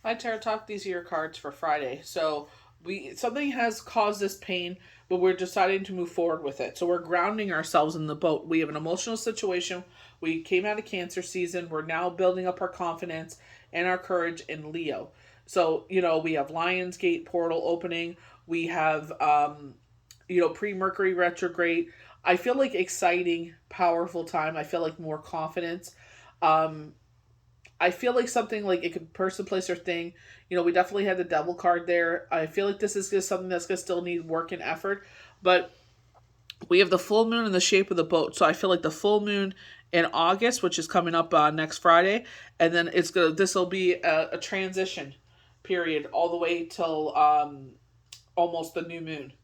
Hi, Tarot Talk. These are your cards for Friday. So something has caused this pain, but we're deciding to move forward with it. So we're grounding ourselves in the boat. We have an emotional situation. We came out of Cancer season. We're now building up our confidence and our courage in Leo. So we have Lionsgate portal opening. We have pre Mercury retrograde. I feel like exciting, powerful time. I feel like more confidence. Um, I feel like something like it could person, place, or thing. We definitely had the devil card there. I feel like this is just something that's gonna still need work and effort. But we have the full moon in the shape of the boat. So I feel like the full moon in August, which is coming up next Friday, and then this will be a transition period all the way till almost the new moon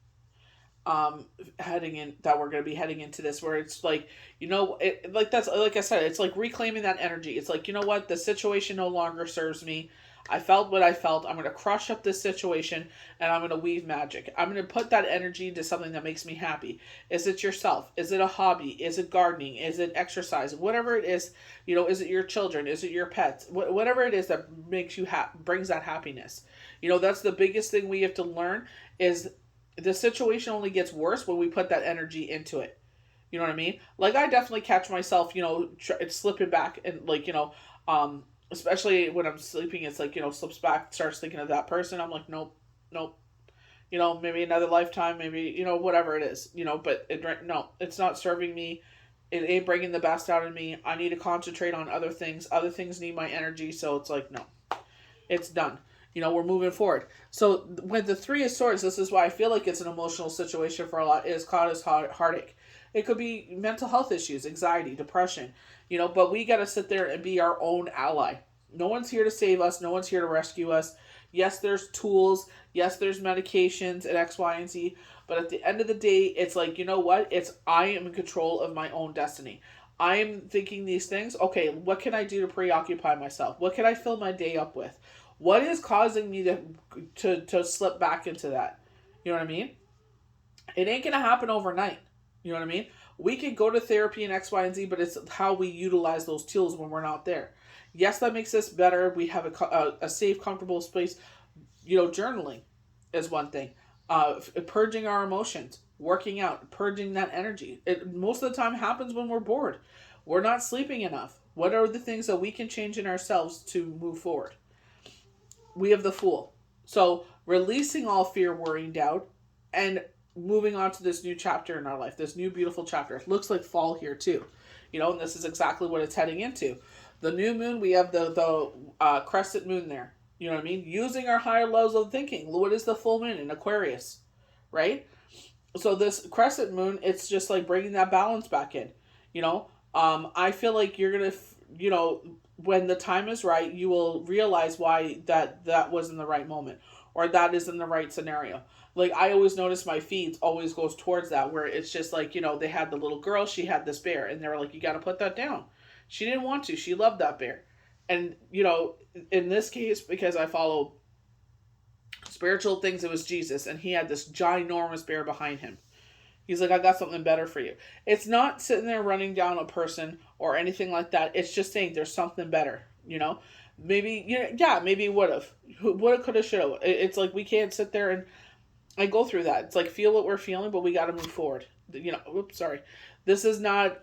heading in that we're going to be heading into this where it's like that's like I said, it's like reclaiming that energy. It's like, what, the situation no longer serves me. I felt what I felt. I'm going to crush up this situation and I'm going to weave magic. I'm going to put that energy into something that makes me happy. Is it yourself? Is it a hobby? Is it gardening? Is it exercise? Whatever it is, is it your children? Is it your pets? Whatever it is that makes you brings that happiness. That's the biggest thing we have to learn is the situation only gets worse when we put that energy into it. You know what I mean? Like, I definitely catch myself, slipping back and especially when I'm sleeping, it's like, slips back, starts thinking of that person. I'm like, nope, nope. Maybe another lifetime, maybe, whatever it is, but no, it's not serving me. It ain't bringing the best out of me. I need to concentrate on other things. Other things need my energy. So it's like, no, it's done. We're moving forward. So with the Three of Swords, this is why I feel like it's an emotional situation for a lot. It is cause heartache. It could be mental health issues, anxiety, depression. But we got to sit there and be our own ally. No one's here to save us. No one's here to rescue us. Yes, there's tools. Yes, there's medications and X, Y, and Z. But at the end of the day, it's like, what? It's I am in control of my own destiny. I'm thinking these things. Okay, what can I do to preoccupy myself? What can I fill my day up with? What is causing me to slip back into that? You know what I mean? It ain't gonna happen overnight. You know what I mean? We can go to therapy and X, Y, and Z, but it's how we utilize those tools when we're not there. Yes, that makes us better. We have a safe, comfortable space. Journaling is one thing. Purging our emotions, working out, purging that energy. It most of the time happens when we're bored. We're not sleeping enough. What are the things that we can change in ourselves to move forward? We have the Fool. So releasing all fear, worry, and doubt, and moving on to this new chapter in our life, this new beautiful chapter. It looks like fall here too, and this is exactly what it's heading into. The new moon, we have the crescent moon there. You know what I mean? Using our higher levels of thinking. What is the full moon in Aquarius, right? So this crescent moon, it's just like bringing that balance back in. I feel like you're gonna, when the time is right, you will realize why that was in the right moment, or that is in the right scenario. Like, I always notice my feeds always goes towards that, where it's just like, they had the little girl, she had this bear, and they were like, you got to put that down. She didn't want to. She loved that bear, and in this case, because I follow spiritual things, it was Jesus, and he had this ginormous bear behind him. He's like, I got something better for you. It's not sitting there running down a person or anything like that. It's just saying there's something better, Maybe, yeah, maybe would have. Woulda, coulda, shoulda. It's like we can't sit there and I go through that. It's like, feel what we're feeling, but we got to move forward. Oops, sorry. This is not,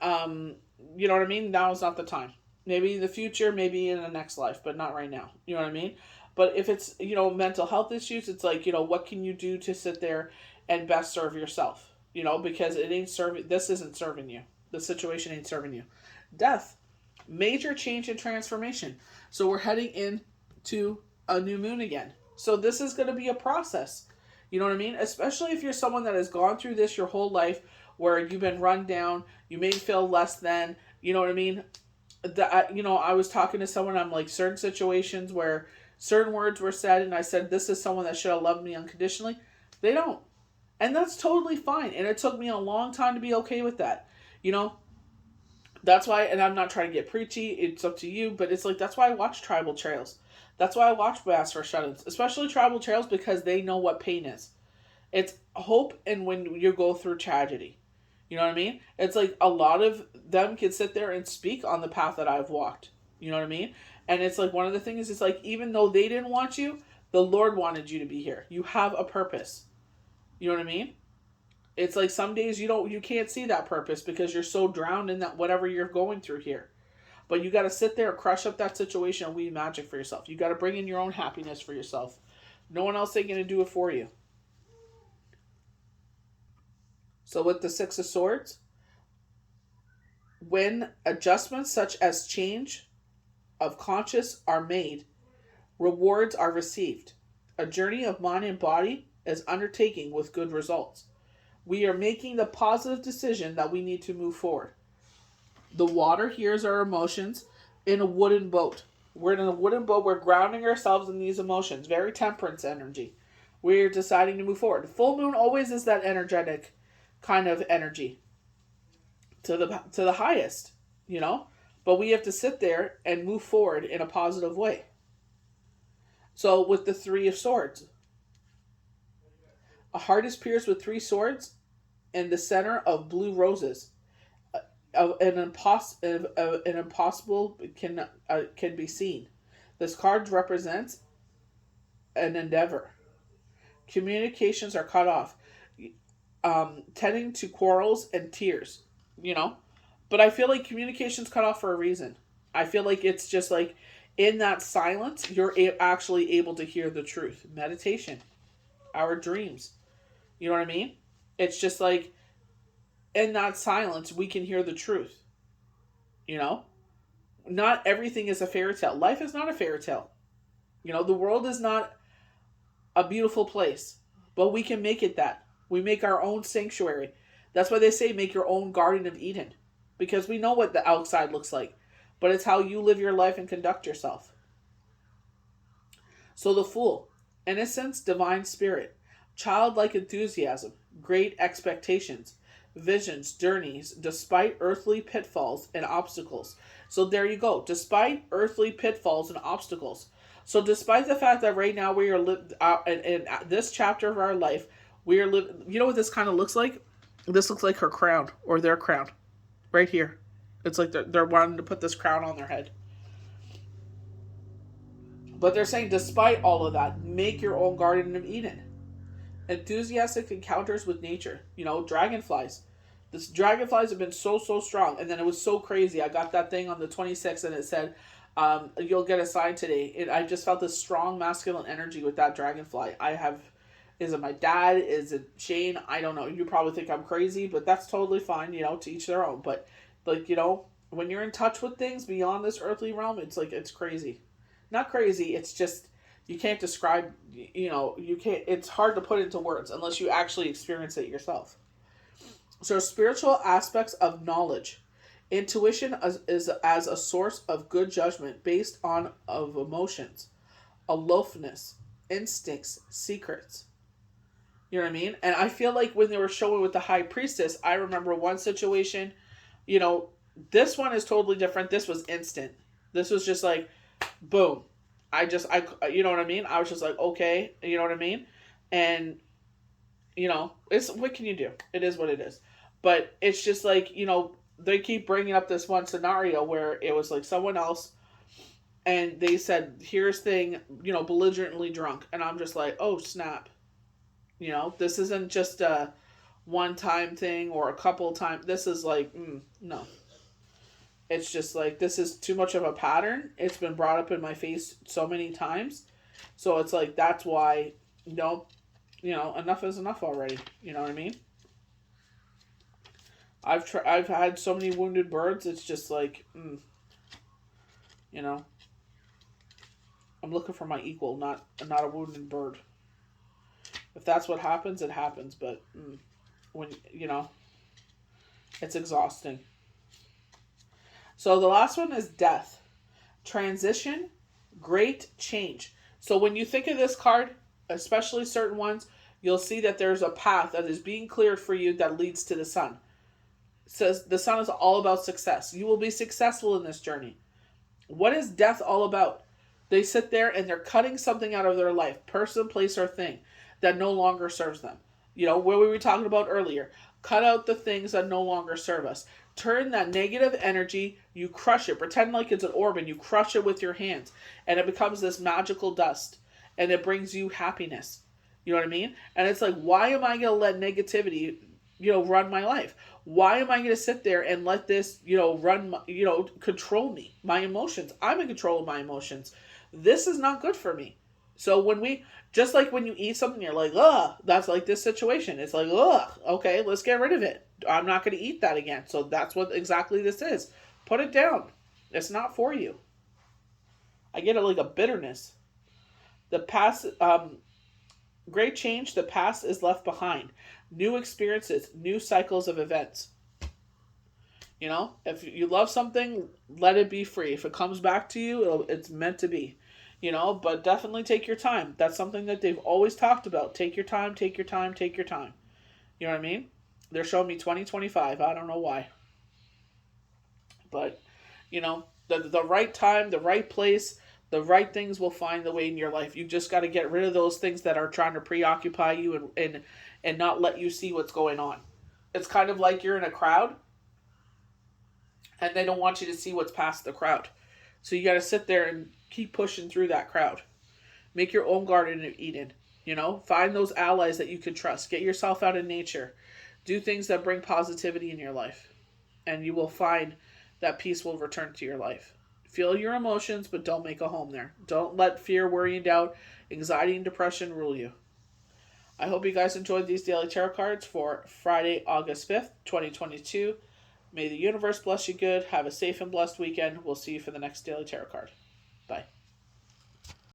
you know what I mean? Now is not the time. Maybe in the future, maybe in the next life, but not right now. You know what I mean? But if it's, mental health issues, it's like, what can you do to sit there and best serve yourself? Because it ain't serving, this isn't serving you. The situation ain't serving you. Death, major change and transformation. So we're heading into a new moon again. So this is going to be a process. You know what I mean? Especially if you're someone that has gone through this your whole life, where you've been run down, you may feel less than, you know what I mean? I was talking to someone, I'm like, certain situations where certain words were said, and I said, this is someone that should have loved me unconditionally. They don't. And that's totally fine. And it took me a long time to be okay with that. You know, that's why, and I'm not trying to get preachy, it's up to you, but it's like, that's why I watch Tribal Trails. That's why I watch Bass for Shut-ins, especially Tribal Trails, because they know what pain is. It's hope and when you go through tragedy. You know what I mean? It's like a lot of them can sit there and speak on the path that I've walked. You know what I mean? And it's like one of the things is like, even though they didn't want you, the Lord wanted you to be here. You have a purpose. You know what I mean? It's like some days you can't see that purpose because you're so drowned in that whatever you're going through here. But you got to sit there, crush up that situation, and weave magic for yourself. You got to bring in your own happiness for yourself. No one else ain't going to do it for you. So with the Six of Swords, when adjustments such as change of conscience are made, rewards are received. A journey of mind and body is undertaking with good results. We are making the positive decision that we need to move forward. The water here is our emotions in a wooden boat. We're in a wooden boat. We're grounding ourselves in these emotions. Very temperance energy. We're deciding to move forward. The full moon always is that energetic kind of energy to the highest, you know? But we have to sit there and move forward in a positive way. So with the Three of Swords, a heart is pierced with three swords in the center of blue roses. An impossible can be seen. This card represents an endeavor. Communications are cut off, tending to quarrels and tears. You know, but I feel like communication's cut off for a reason. I feel like it's just like in that silence, you're actually able to hear the truth. Meditation, our dreams. You know what I mean? It's just like in that silence, we can hear the truth. You know? Not everything is a fairy tale. Life is not a fairy tale. You know, the world is not a beautiful place, but we can make it that. We make our own sanctuary. That's why they say make your own Garden of Eden. Because we know what the outside looks like. But it's how you live your life and conduct yourself. So the Fool. Innocence, divine spirit. Childlike enthusiasm. Great expectations. Visions, journeys, despite earthly pitfalls and obstacles. So there you go. Despite earthly pitfalls and obstacles. So despite the fact that right now we are in this chapter of our life, we are living. You know what this kind of looks like? This looks like her crown or their crown, right here. It's like they're wanting to put this crown on their head. But they're saying, despite all of that, make your own Garden of Eden. Enthusiastic encounters with nature. You know, dragonflies. This dragonflies have been so strong, and then it was so crazy. I got that thing on the 26th, and it said, "You'll get a sign today." I just felt this strong masculine energy with that dragonfly. Is it my dad? Is it Shane? I don't know. You probably think I'm crazy, but that's totally fine, you know, to each their own. But, like, you know, when you're in touch with things beyond this earthly realm, it's like, it's crazy. Not crazy, it's just, you can't describe, you know, it's hard to put into words unless you actually experience it yourself. So, spiritual aspects of knowledge. Intuition is as a source of good judgment based on of emotions, aloofness, instincts, secrets. You know what I mean? And I feel like when they were showing with the High Priestess, I remember one situation, you know, this one is totally different. This was instant. This was just like, boom. You know what I mean? I was just like, okay, you know what I mean? And, you know, what can you do? It is what it is. But it's just like, you know, they keep bringing up this one scenario where it was like someone else, and they said, here's thing, you know, belligerently drunk. And I'm just like, oh, snap. You know, this isn't just a one-time thing or a couple times. This is like, no. It's just like, this is too much of a pattern. It's been brought up in my face so many times. So it's like, that's why, no, you know, enough is enough already. You know what I mean? I've had so many wounded birds. It's just like, you know, I'm looking for my equal, not a wounded bird. If that's what happens, it happens. But when, you know, it's exhausting. So the last one is death. Transition, great change. So when you think of this card, especially certain ones, you'll see that there's a path that is being cleared for you that leads to the sun. It says the sun is all about success. You will be successful in this journey. What is death all about? They sit there and they're cutting something out of their life, person, place, or thing, that no longer serves them. You know, what we were talking about earlier. Cut out the things that no longer serve us. turn that negative energy, you crush it, pretend like it's an orb, and you crush it with your hands, and it becomes this magical dust, and it brings you happiness. You know what I mean? And it's like, why am I going to let negativity, run my life? Why am I going to sit there and let this, run, control me, my emotions? I'm in control of my emotions. This is not good for me. So just like when you eat something, you're like, ugh, that's like this situation. It's like, ugh, okay, let's get rid of it. I'm not going to eat that again. So that's what exactly this is. Put it down. It's not for you. I get it like a bitterness. The past, great change, the past is left behind. New experiences, new cycles of events. If you love something, let it be free. If it comes back to you, it's meant to be. But definitely take your time. That's something that they've always talked about. Take your time, take your time, take your time. You know what I mean? They're showing me 2025. I don't know why. But, the right time, the right place, the right things will find the way in your life. You just got to get rid of those things that are trying to preoccupy you and not let you see what's going on. It's kind of like you're in a crowd and they don't want you to see what's past the crowd. So you got to sit there and keep pushing through that crowd. Make your own Garden of Eden. Find those allies that you can trust. Get yourself out in nature. Do things that bring positivity in your life. And you will find that peace will return to your life. Feel your emotions, but don't make a home there. Don't let fear, worry, and doubt, anxiety, and depression rule you. I hope you guys enjoyed these daily tarot cards for Friday, August 5th, 2022. May the universe bless you good. Have a safe and blessed weekend. We'll see you for the next daily tarot card.